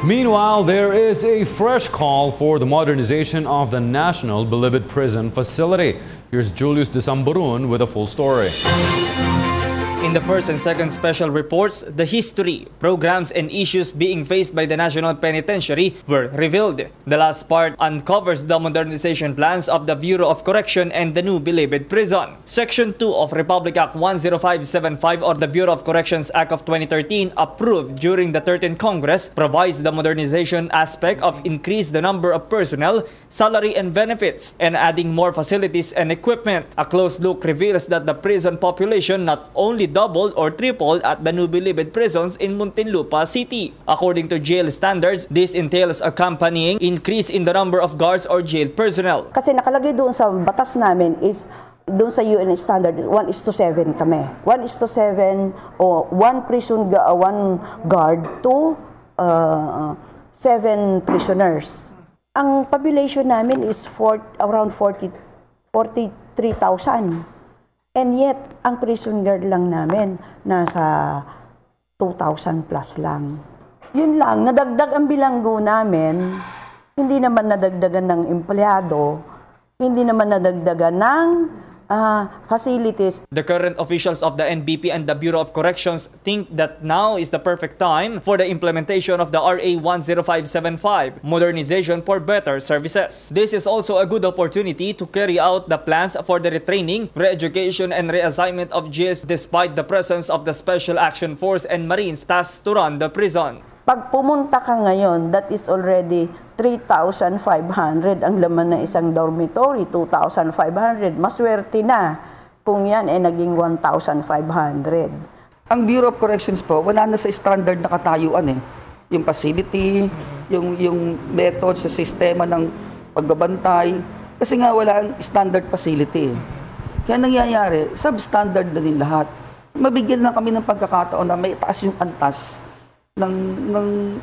Meanwhile, there is a fresh call for the modernization of the National Bilibid Prison facility. Here's Julius Desamburun with a full story. In the first and second special reports, the history, programs, and issues being faced by the National Penitentiary were revealed. The last part uncovers the modernization plans of the Bureau of Correction and the new Bilibid Prison. Section 2 of Republic Act 10575 or the Bureau of Corrections Act of 2013, approved during the 13th Congress, provides the modernization aspect of increase the number of personnel, salary, and benefits, and adding more facilities and equipment. A close look reveals that the prison population not only doubled or tripled at the new Bilibid prisons in Muntinlupa City. According to jail standards, this entails accompanying increase in the number of guards or jail personnel. Kasi nakalagay doon sa batas namin is doon sa UN standard 1:7 kami. 1:7 o 1 guard to 7 prisoners. Ang population namin is around 43,000. And yet, ang prison guard lang namin, nasa 2,000 plus lang. Yun lang, nadagdag ang bilanggo namin, hindi naman nadagdagan ng empleyado, hindi naman nadagdagan ng facilities. The current officials of the NBP and the Bureau of Corrections think that now is the perfect time for the implementation of the RA 10575, Modernization for Better Services. This is also a good opportunity to carry out the plans for the retraining, re-education, and reassignment of jails despite the presence of the Special Action Force and Marines tasked to run the prison. Pag pumunta ka ngayon, that is already 3,500 ang laman ng isang dormitory, 2,500. Maswerte na kung yan ay naging 1,500. Ang Bureau of Corrections po, wala na sa standard na katayuan eh. Yung facility, yung method sa sistema ng pagbabantay, kasi nga wala ang standard facility. Kaya nangyayari, substandard na din lahat. Mabigyan lang kami ng pagkakataon na may taas yung antas ng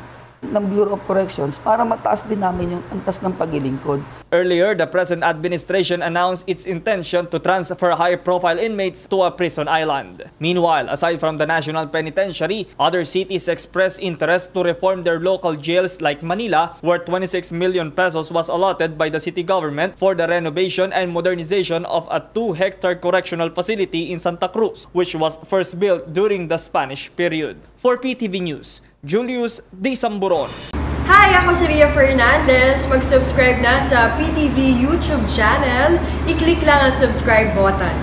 Bureau of Corrections para mataas din namin yung antas ng paglilingkod. Earlier, the present administration announced its intention to transfer high-profile inmates to a prison island. Meanwhile, aside from the National Penitentiary, other cities expressed interest to reform their local jails like Manila, where 26 million pesos was allotted by the city government for the renovation and modernization of a 2-hectare correctional facility in Santa Cruz, which was first built during the Spanish period. For PTV News, Julius Desamburun. Hi! Ako si Ria Fernandez. Mag-subscribe na sa PTV YouTube channel. I-click lang ang subscribe button.